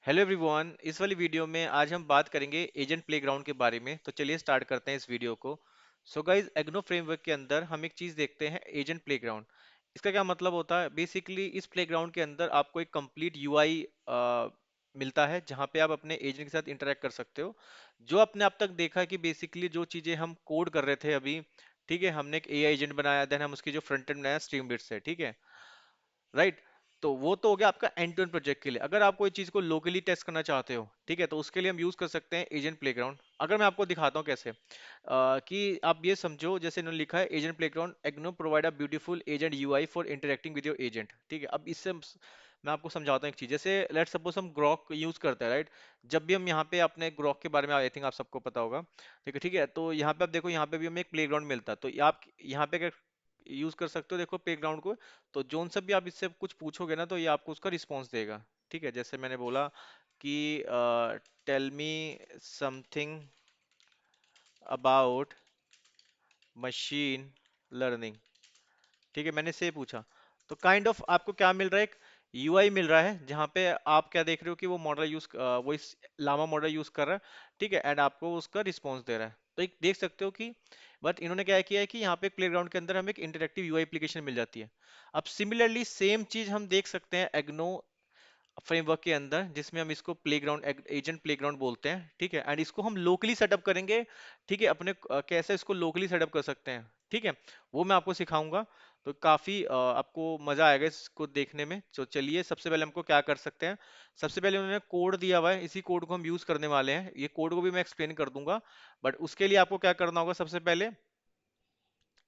Hello everyone, इस वाली video में आज हम बात करेंगे एजेंट प्लेग्राउंड के बारे में। तो चलिए स्टार्ट करते हैं इस वीडियो को। सो गाइस, एग्नो फ्रेमवर्क के अंदर हम एक चीज देखते हैं, एजेंट प्लेग्राउंड। इसका क्या मतलब होता है? बेसिकली इस प्लेग्राउंड के अंदर आपको एक कंप्लीट यूआई मिलता है, जहां पे आप अपने एजेंट के साथ इंटरेक्ट कर सकते हो। जो आपने अब तक देखा है कि बेसिकली जो चीजें हम कोड कर रहे थे अभी, ठीक है, हमने एक एआई एजेंट बनाया, देन हम उसकी जो फ्रंट एंड बनाया स्ट्रीम बिट से, ठीक है, राइट। तो वो तो हो गया आपका एंड टू एंड प्रोजेक्ट के लिए। अगर आप कोई चीज को लोकली टेस्ट करना चाहते हो, ठीक है, तो उसके लिए हम यूज कर सकते हैं एजेंट प्लेग्राउंड। अगर मैं आपको दिखाता हूँ कैसे, कि आप ये समझो, जैसे इन्होंने लिखा है agent playground Agno provide a beautiful agent UI for interacting with your agent, ठीक है। अब इससे मैं आपको समझाता हूँ एक चीज। जैसे लेट सपोज हम ग्रॉक यूज करते हैं, राइट। जब भी हम यहाँ पे अपने ग्रॉक के बारे में, आई थिंक आप सबको पता होगा, ठीक है, तो यहाँ पे आप देखो, यहाँ पे भी हमें एक प्लेग्राउंड मिलता है। तो आप यहाँ पे यूज कर सकते हो, देखो प्लेग्राउंड को। तो जोन सा भी आप इससे कुछ पूछोगे ना, तो ये आपको उसका रिस्पॉन्स देगा, ठीक है। जैसे मैंने बोला कि tell me something about machine learning, ठीक है, मैंने से पूछा। तो काइंड ऑफ आपको क्या मिल रहा है? एक यूआई मिल रहा है, जहां पे आप क्या देख रहे हो कि वो मॉडल यूज, वो इस लामा मॉडल यूज कर रहा है, ठीक है, एंड आपको उसका रिस्पॉन्स दे रहा है। तो एक देख सकते हो कि बट इन्होंने क्या किया है कि यहाँ पे प्लेग्राउंड के अंदर हमें एक इंटरेक्टिव यूआई एप्लीकेशन मिल जाती है। अब सिमिलरली सेम चीज हम देख सकते हैं एग्नो फ्रेमवर्क के अंदर, जिसमें हम इसको प्लेग्राउंड एजेंट प्लेग्राउंड बोलते हैं, ठीक है, एंड इसको हम लोकली सेटअप करेंगे, ठीक है। अपने कैसे इसको लोकली सेटअप कर सकते हैं, ठीक है, वो मैं आपको सिखाऊंगा। तो काफी आपको मजा आएगा इसको देखने में। तो चलिए, सबसे पहले हमको क्या कर सकते हैं। सबसे पहले उन्होंने कोड दिया हुआ है, इसी कोड को हम यूज करने वाले हैं। ये कोड को भी मैं एक्सप्लेन कर दूंगा, बट उसके लिए आपको क्या करना होगा, सबसे पहले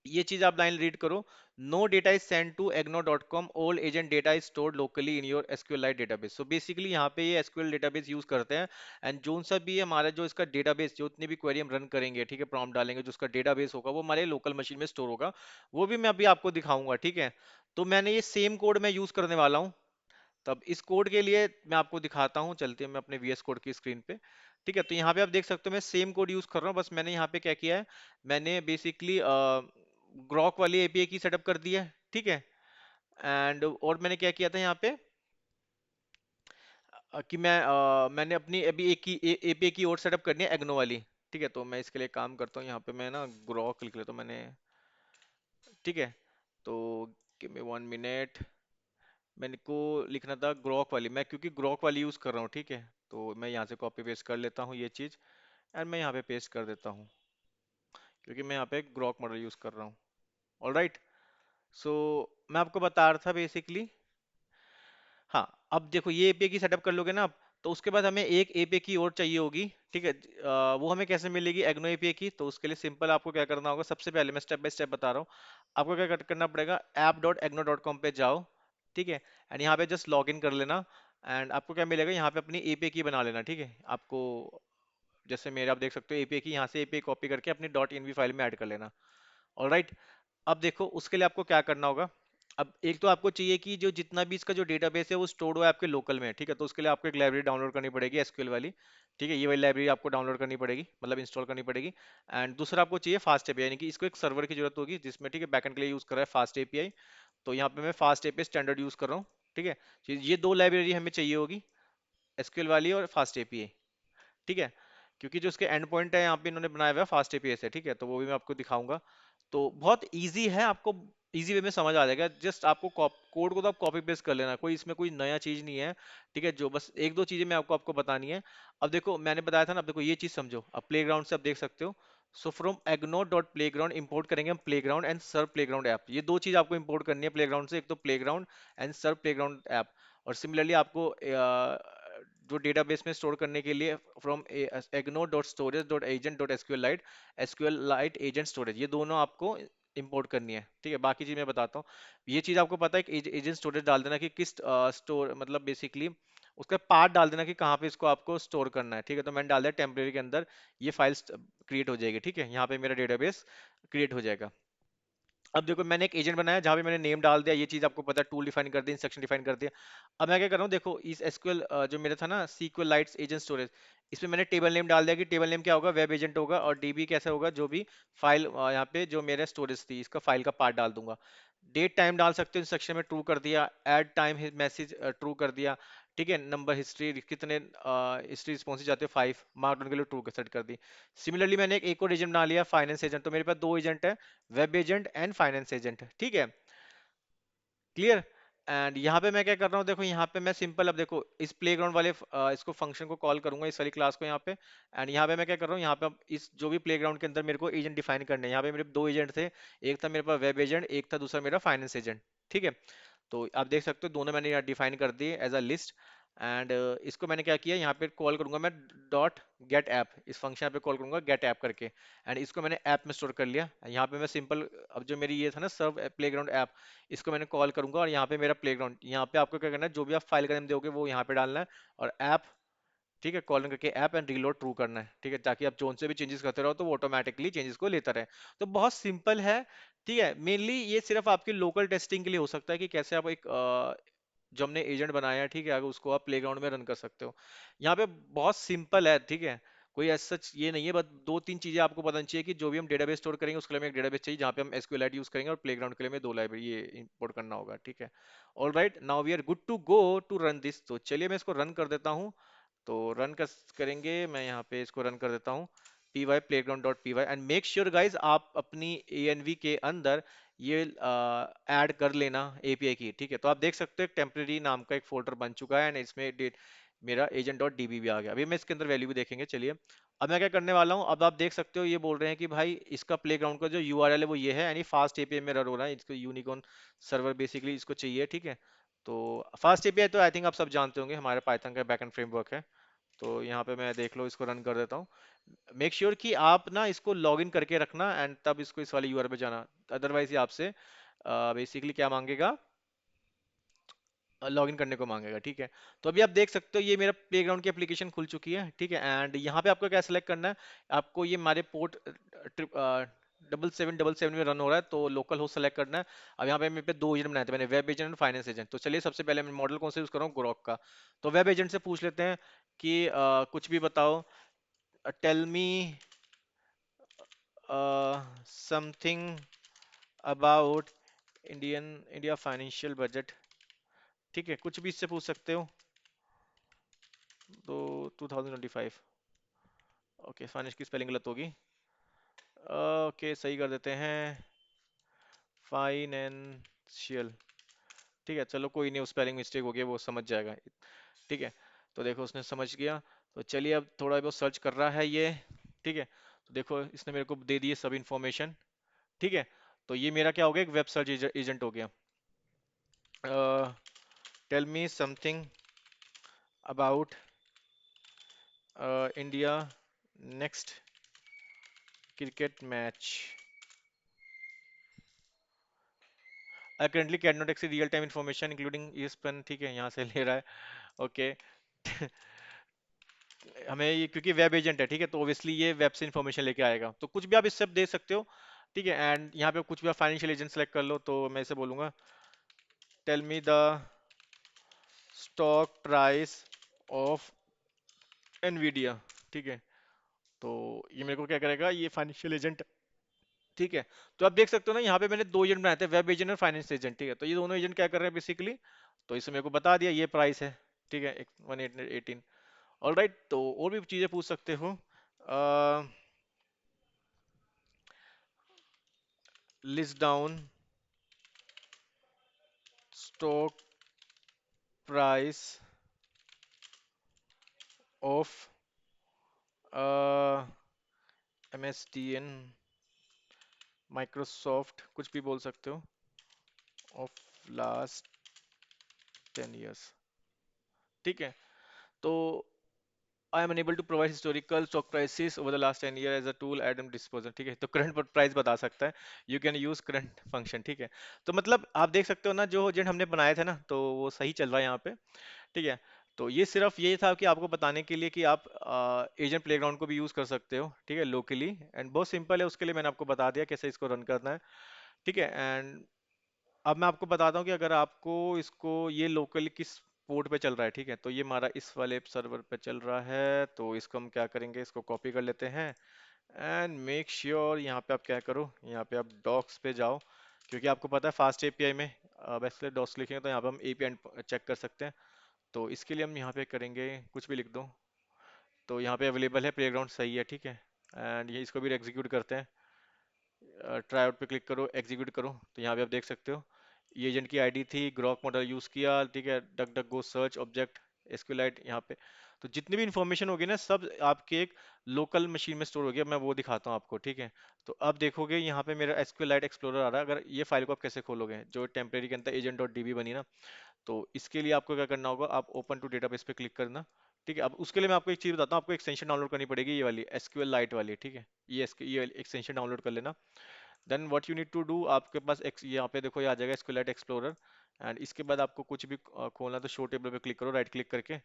ये चीज आप लाइन रीड करो। No data is send to egno.com, all agent data is stored locally in your SQLite database. So basically यहाँ पे ये SQL डेटाबेस यूज करते हैं, एंड जोन सा भी हमारा जो इसका डेटाबेस, जो उतनी भी क्वेरी हम रन करेंगे, ठीक है, प्रॉम्प्ट डालेंगे, जो उसका डेटाबेस होगा वो हमारे लोकल मशीन में स्टोर होगा। वो भी मैं अभी आपको दिखाऊंगा, ठीक है। तो मैंने ये सेम कोड मैं यूज करने वाला हूँ। तब इस कोड के लिए मैं आपको दिखाता हूँ, चलते हैं मैं अपने VS कोड की स्क्रीन पे, ठीक है। तो यहाँ पे आप देख सकते हो मैं सेम कोड यूज कर रहा हूँ, बस मैंने यहाँ पे क्या किया है, मैंने बेसिकली ग्रॉक वाली एपीआई की सेटअप कर दी है, ठीक है। एंड और मैंने क्या किया था यहाँ पे, कि मैंने अपनी अभी एक की एपीआई की और सेटअप करनी है एग्नो वाली, ठीक है। तो मैं इसके लिए काम करता हूँ, यहाँ पे मैं ना ग्रॉक लिख लेता हूँ मैंने, ठीक है। तो गिव मी 1 मिनट। मैंने को लिखना था ग्रॉक वाली, मैं क्योंकि ग्रॉक वाली यूज कर रहा हूँ, ठीक है। तो मैं यहाँ से कॉपी पेस्ट कर लेता हूँ ये चीज, एंड मैं यहाँ पे पेस्ट कर देता हूँ, क्योंकि मैं यहाँ पे ग्रॉक मॉडल यूज कर रहा हूँ। ऑलराइट। सो मैं आपको बता रहा था बेसिकली, हाँ, अब देखो ये एपीआई की सेटअप कर लोगे ना आप, तो उसके बाद हमें एक एपीआई की और चाहिए होगी, ठीक है। वो हमें कैसे मिलेगी एग्नो एपीआई की? तो उसके लिए सिंपल आपको क्या करना होगा, सबसे पहले मैं स्टेप बाय स्टेप बता रहा हूँ। आपको क्या करना पड़ेगा, app.egno.com पे जाओ, ठीक है, एंड यहाँ पे जस्ट लॉग इन कर लेना। एंड आपको क्या मिलेगा, यहाँ पे अपनी एपीआई की बना लेना, ठीक है। आपको जैसे मेरे, आप देख सकते हो एपीआई की, यहाँ से एपीआई कॉपी करके अपनी .env फाइल में ऐड कर लेना। ऑलराइट। अब देखो उसके लिए आपको क्या करना होगा। अब एक तो आपको चाहिए कि जो जितना भी इसका जो डेटाबेस है वो स्टोर्ड हो आपके लोकल में, ठीक है। तो उसके लिए आपको एक लाइब्रेरी डाउनलोड करनी पड़ेगी एसक्यूएल वाली, ठीक है। ये वाली लाइब्रेरी आपको डाउनलोड करनी पड़ेगी, मतलब इंस्टॉल करनी पड़ेगी। एंड दूसरा आपको चाहिए फास्ट एपीआई, यानी कि इसको एक सर्वर की जरूरत होगी, जिसमें, ठीक है, बैकएंड के लिए यूज कर रहा है फास्ट एपीआई। तो यहाँ पे मैं फास्ट एपीआई स्टैंडर्ड यूज कर रहा हूँ, ठीक है। ये दो लाइब्रेरी हमें चाहिए होगी, एसक्यूएल वाली और फास्ट एपीआई, ठीक है। क्योंकि जो उसके एंड पॉइंट है यहाँ पे इन्होंने बनाया हुआ है फास्ट एपीआई से, ठीक है। तो वो भी मैं आपको दिखाऊंगा। तो बहुत इजी है, आपको इजी वे में समझ आ जाएगा। जस्ट आपको कोड को तो आप कॉपी पेस्ट कर लेना, कोई इसमें कोई नया चीज नहीं है, ठीक है। जो बस एक दो चीजें मैं आपको आपको बतानी है। अब देखो मैंने बताया था ना, अब देखो ये चीज समझो, अब प्लेग्राउंड से आप देख सकते हो। So from Agno dot playground import करेंगे हम playground and serve playground app. ये दो चीज आपको इंपोर्ट करनी है प्लेग्राउंड से, एक तो playground and serve playground app. और सिमिलरली आपको जो डेटाबेस में स्टोर करने के लिए from egno dot storage dot agent dot SQLite agent storage, ये दोनों आपको इंपोर्ट करनी है, ठीक है। बाकी चीज मैं बताता हूँ। ये चीज आपको पता है कि एजेंट स्टोरेज डाल देना कि किस स्टोर, मतलब बेसिकली उसका पार्ट डाल देना कि कहाँ पे इसको आपको स्टोर करना है, ठीक है। तो मैंने डाल दिया टेम्परेरी के अंदर, ये फाइल क्रिएट हो जाएगी, ठीक है। यहाँ पे मेरा डेटाबेस क्रिएट हो जाएगा। अब देखो मैंने एक एजेंट बनाया जहां पे मैंने नेम डाल दिया, ये चीज आपको पता है, टूल डिफाइन कर दिया, इंस्ट्रक्शन डिफाइन कर दिया। अब मैं क्या कर रहा हूँ, देखो इस एसक्यूएल जो मेरा था ना सीक्वल लाइट्स एजेंट स्टोरेज, इसमें मैंने टेबल नेम डाल दिया कि टेबल नेम क्या होगा, वेब एजेंट होगा, और डीबी कैसा होगा, जो भी फाइल यहाँ पे जो मेरे स्टोरेज थी इसका फाइल का पार्ट डाल दूंगा। डेट टाइम डाल सकते हो, इंस्ट्रक्शन में ट्रू कर दिया, ऐड टाइम मैसेज ट्रू कर दिया, ठीक है, नंबर हिस्ट्री कितने हिस्ट्री रिस्पॉन्सेज जाते हैं 5, मार्क डाउन के लिए ट्रू सेट कर दी। सिमिलरली मैंने एक और एजेंट बना लिया, फाइनेंस एजेंट। तो मेरे पास दो एजेंट है, web agent and finance agent. ठीक है, क्लियर। एंड यहाँ पे मैं क्या कर रहा हूँ, देखो यहाँ पे मैं सिंपल, अब देखो इस प्लेग्राउंड वाले इसको फंक्शन को कॉल करूंगा, इस वाली क्लास को यहाँ पे। एंड यहाँ पे मैं क्या कर रहा हूँ, यहाँ पे अब इस जो भी प्लेग्राउंड के अंदर मेरे को एजेंट डिफाइन करने हैं। यहाँ पे मेरे दो एजेंट थे, एक था मेरे पास वेब एजेंट, एक था दूसरा मेरा फाइनेंस एजेंट। ठीक है, तो आप देख सकते हो दोनों मैंने यहाँ डिफाइन कर दिए एज अ लिस्ट। एंड इसको मैंने क्या किया, यहाँ पे कॉल करूंगा मैं डॉट गेट ऐप, इस फंक्शन पे कॉल करूंगा गेट ऐप करके। एंड इसको मैंने ऐप में स्टोर कर लिया। यहाँ पे मैं सिंपल, अब जो मेरी ये था ना सर्व प्लेग्राउंड ऐप, इसको मैंने कॉल करूंगा और यहाँ पे मेरा प्लेग्राउंड, यहाँ पे आपको क्या करना है, जो भी आप फाइल का नाम दोगे वो यहाँ पे डालना है, और ऐप, ठीक है, कॉलन करके ऐप एंड रीलोड ट्रू करना है। ठीक है, ताकि आप जोन से भी चेंजेस करते रहो तो वो ऑटोमेटिकली चेंजेस को लेता रहे। तो बहुत सिंपल है। ठीक है, मेनली ये सिर्फ आपकी लोकल टेस्टिंग के लिए हो सकता है कि कैसे आप एक जो हमने एजेंट बनाया है, ठीक है, अगर उसको आप प्लेग्राउंड में रन कर सकते हो। यहाँ पे बहुत सिंपल है। ठीक है, कोई ऐसा सच ये नहीं है, बस दो तीन चीजें आपको पता चाहिए कि जो भी हम डेटाबेस स्टोर करेंगे उसके लिए हमें एक डेटाबेस चाहिए जहाँ पे हम एसक्यूएलआईटी यूज करेंगे, और प्लेग्राउंड के लिए हमें दो लाइब्रेरी ये इंपोर्ट करना होगा। ठीक है, all right, now we are good to go to run this. तो चलिए मैं इसको रन कर देता हूँ। तो रन करेंगे, मैं यहाँ पे इसको रन कर देता हूँ, P Y playground dot P Y. And make sure guys आप अपनी ए एन वी के अंदर ये ऐड कर लेना एपीआई की। ठीक है, तो आप देख सकते हो टेम्परेरी नाम का एक फोल्डर बन चुका है, एंड इसमें डेट मेरा एजेंट डॉट डीबी भी आ गया। अभी मैं इसके अंदर वैल्यू भी देखेंगे, चलिए। अब मैं क्या करने वाला हूँ, अब आप देख सकते हो ये बोल रहे हैं कि भाई इसका प्लेग्राउंड का जो यूआरएल है वो ये है, यानी फास्ट एपीआई में रन हो रहा है, इसको यूनिकॉर्न सर्वर बेसिकली इसको चाहिए। ठीक है, तो फास्ट एपीआई तो आई थिंक आप सब जानते होंगे, हमारे पाइथन का बैकएंड फ्रेमवर्क है। तो यहाँ पे मैं देख लो इसको रन कर देता हूँ। मेक श्योर कि आप ना इसको लॉग इन करके रखना, एंड तब इसको इस वाले यूआरएल पे जाना, अदरवाइज ये आपसे बेसिकली क्या मांगेगा, लॉगिन करने को मांगेगा। ठीक है, तो अभी आप देख सकते हो ये मेरा प्लेग्राउंड की एप्लीकेशन खुल चुकी है। ठीक है, एंड यहाँ पे आपको क्या सेलेक्ट करना है, आपको ये हमारे पोर्ट 7777 में रन हो रहा है, तो लोकल होस्ट सेलेक्ट करना है। अब यहाँ पे मेरे पे दो एजेंट बनाए थे मैंने, वेब एजेंट और फाइनेंस एजेंट। तो चलिए सबसे पहले मैं मॉडल कौन सा यूज कर रहा हूँ, ग्रोक का। तो वेब एजेंट से पूछ लेते हैं कि कुछ भी बताओ, tell me something about India financial budget. ठीक है, कुछ भी इससे पूछ सकते हो। तो 2025, ओके, फाइनेंस की स्पेलिंग गलत होगी, ओके सही कर देते हैं, फाइनेंशियल। ठीक है, चलो कोई नहीं, उस स्पेलिंग मिस्टेक हो गया, वो समझ जाएगा। ठीक है, तो देखो उसने समझ गया। तो चलिए अब थोड़ा बहुत सर्च कर रहा है ये। ठीक है, तो देखो इसने मेरे को दे दिए सब इन्फॉर्मेशन। ठीक है, तो ये मेरा क्या हो गया, एक वेब सर्च एजेंट हो गया। Tell me something about India next cricket match, I currently can not access real time information including ESPN. ठीक है, यहाँ से ले रहा है, ओके। हमें ये क्योंकि वेब एजेंट है, ठीक है, तो ऑब्वियसली ये वेब से इन्फॉर्मेशन लेके आएगा, तो कुछ भी आप इससे दे सकते हो। ठीक है, एंड यहाँ पे कुछ भी आप फाइनेंशियल एजेंट सेलेक्ट कर लो, तो मैं इसे बोलूंगा tell me the stock price of Nvidia. ठीक है, तो ये मेरे को क्या करेगा, ये फाइनेंशियल एजेंट। ठीक है, तो आप देख सकते हो ना, यहाँ पे मैंने दो एजेंट बनाए थे, वेब एजेंट और फाइनेंस एजेंट। ठीक है, तो ये दोनों एजेंट क्या कर रहे हैं बेसिकली, तो इसमें मेरे को बता दिया ये प्राइस है। ठीक है, 1818। ऑल राइट, तो और भी चीजें पूछ सकते हो, list down stock price of MSTN Microsoft, कुछ भी बोल सकते हो, ऑफ लास्ट 10 years। ठीक है, तो I am unable to provide historical stock prices over the last 10 year as a tool eight disposal. ठीक है, तो करंट प्राइस बता सकता है, you can use current function. ठीक है, तो मतलब आप देख सकते हो ना, जो एजेंट हमने बनाए थे ना, तो वो सही चल रहा है यहाँ पे। ठीक है, तो ये सिर्फ ये था कि आपको बताने के लिए कि आप एजेंट प्लेग्राउंड को भी यूज कर सकते हो। ठीक है, लोकली, एंड बहुत सिंपल है, उसके लिए मैंने आपको बता दिया कैसे इसको रन करना है। ठीक है, एंड अब मैं आपको बताता हूँ कि अगर आपको इसको, ये लोकल किस पोर्ट पे चल रहा है। ठीक है, तो ये हमारा इस वाले सर्वर पे चल रहा है, तो इसको हम क्या करेंगे, इसको कॉपी कर लेते हैं। एंड मेक श्योर यहाँ पे आप क्या करो, यहाँ पे आप डॉक्स पे जाओ, क्योंकि आपको पता है फास्ट एपीआई में वैसे डॉक्स लिखेंगे तो यहाँ पे हम एपीआई चेक कर सकते हैं। तो इसके लिए हम यहाँ पे करेंगे, कुछ भी लिख दो। तो यहाँ पे अवेलेबल है प्लेग्राउंड, सही है, ठीक है। एंड ये इसको भी एग्जीक्यूट करते हैं। ट्राई आउट पे क्लिक करो, एग्जीक्यूट करो, तो यहाँ पे आप देख सकते हो ये एजेंट की आईडी थी, ग्रॉक मॉडल यूज़ किया, ठीक है, DuckDuckGo search object SQLite यहाँ पे। तो जितनी भी इंफॉर्मेशन होगी ना, सब आपके एक लोकल मशीन में स्टोर होगी। अब मैं वो दिखाता हूँ आपको, ठीक है। तो अब देखोगे यहाँ पे मेरा एसक्यूएलाइट एक्सप्लोरर आ रहा है। अगर ये फाइल को आप कैसे खोलोगे, जो टेम्परेरी के अंदर एजेंट डॉट डीबी बनी ना, तो इसके लिए आपको क्या करना होगा, आप ओपन टू डेटाबेस पे क्लिक करना, ठीक है। अब उसके लिए मैं आपको एक चीज बताता हूँ, आपको एक्सटेंशन डाउनलोड करनी पड़ेगी, ये वाली एसक्यूएल लाइट वाली, ठीक है। ये एक्सटेंशन डाउनलोड कर लेना। Then what you need to do, आपके पास यहाँ पे देखो, ये आ जाएगा एसक्यूएल लाइट एक्सप्लोरर। एंड इसके बाद आपको कुछ भी खोलना तो शो टेबल पे क्लिक करो, राइट क्लिक करके,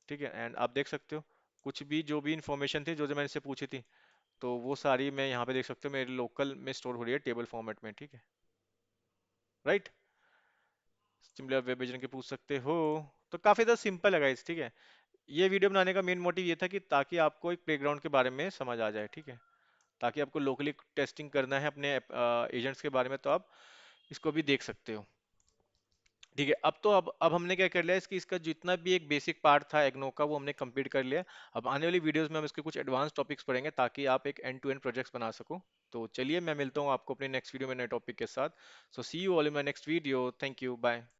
ठीक है। एंड आप देख सकते हो कुछ भी जो भी इन्फॉर्मेशन थी, जो जो मैंने से पूछी थी, तो वो सारी मैं यहाँ पे देख सकते हो मेरे लोकल में स्टोर हो रही है टेबल फॉर्मेट में, ठीक है, राइट। सिंपली आप वेब एजेंट के पूछ सकते हो। तो काफी ज़्यादा सिंपल है गाइस, ठीक है। ये वीडियो बनाने का मेन मोटिव ये था कि ताकि आपको एक प्लेग्राउंड के बारे में समझ आ जाए, ठीक है। ताकि आपको लोकली टेस्टिंग करना है अपने एजेंट्स के बारे में, तो आप इसको भी देख सकते हो, ठीक है। अब तो अब हमने क्या कर लिया, इसकी इसका जितना भी एक बेसिक पार्ट था एग्नो का, वो हमने कंप्लीट कर लिया। अब आने वाली वीडियोस में हम इसके कुछ एडवांस टॉपिक्स पढ़ेंगे, ताकि आप एक एंड टू एंड प्रोजेक्ट्स बना सको। तो चलिए, मैं मिलता हूँ आपको अपने नेक्स्ट वीडियो में नए टॉपिक के साथ। So see you all in my next video, thank you, bye.